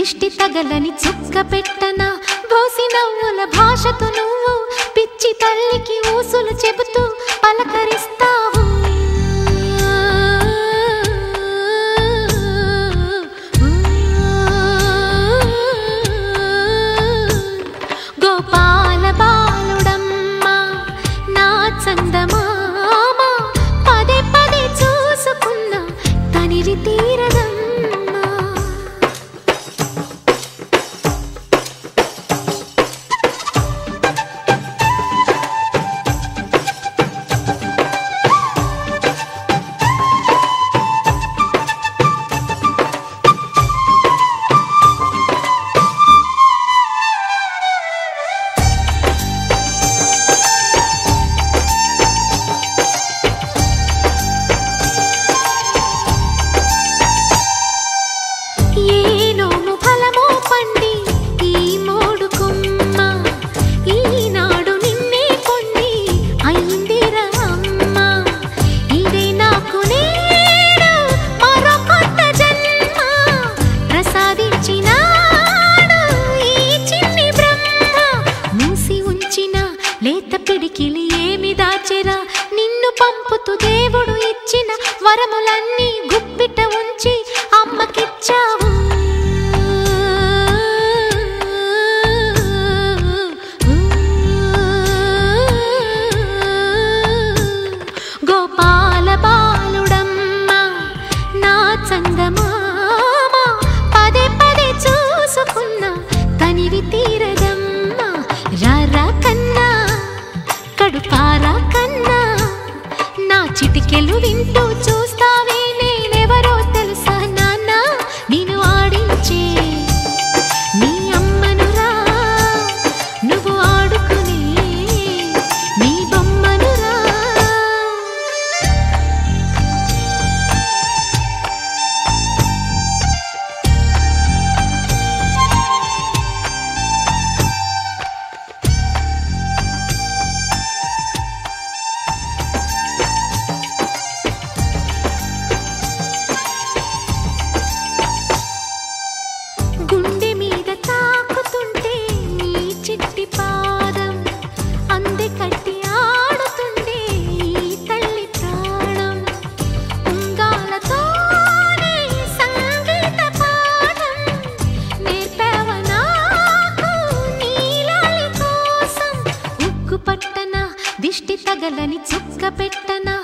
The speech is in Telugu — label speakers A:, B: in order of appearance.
A: దిష్టి తగలని చుక్క పెట్టనా బోసి నవ్వుల భాషతో నువ్వు పిచ్చి తల్లికి ఊసులు చెబుతూ పలకరిస్తావు గోపాల బాలుడమ్మ నా చందమామ పదే పదే చూసుకున్న తనివి తీరదమ్మ లేత పిడికిలి ఏమి దాచెరా నిన్ను పంపుతూ దేవుడు ఇచ్చిన వరములన్నీ గుప్పిట ఉంచి అమ్మకిచ్చావు గోపాల బాలుడమ్మ నా చందమామ పదే పదే చూసుకున్న తనివి తీరదమ్మ రారా కన్నా కడుపారా కన్నా నా చిటికెలు వింటూ చూస్తావే నేనెవరో తెలుసా నాన్న నేను ఆడించే నీ అమ్మనురా నువ్వు ఆడుకునే నీ బొమ్మనురా గుండె మీద తాకుతుంటే నీ చిట్టి పాదం అందే కట్టి ఆడుతుండే ఈ తల్లి ప్రాణం ఉంగాలతోనే సంగీత పాఠం నేర్పావ నాకు నీలాలి కోసం ఉక్కు పట్టన దిష్టి తగలని చుక్క పెట్టనా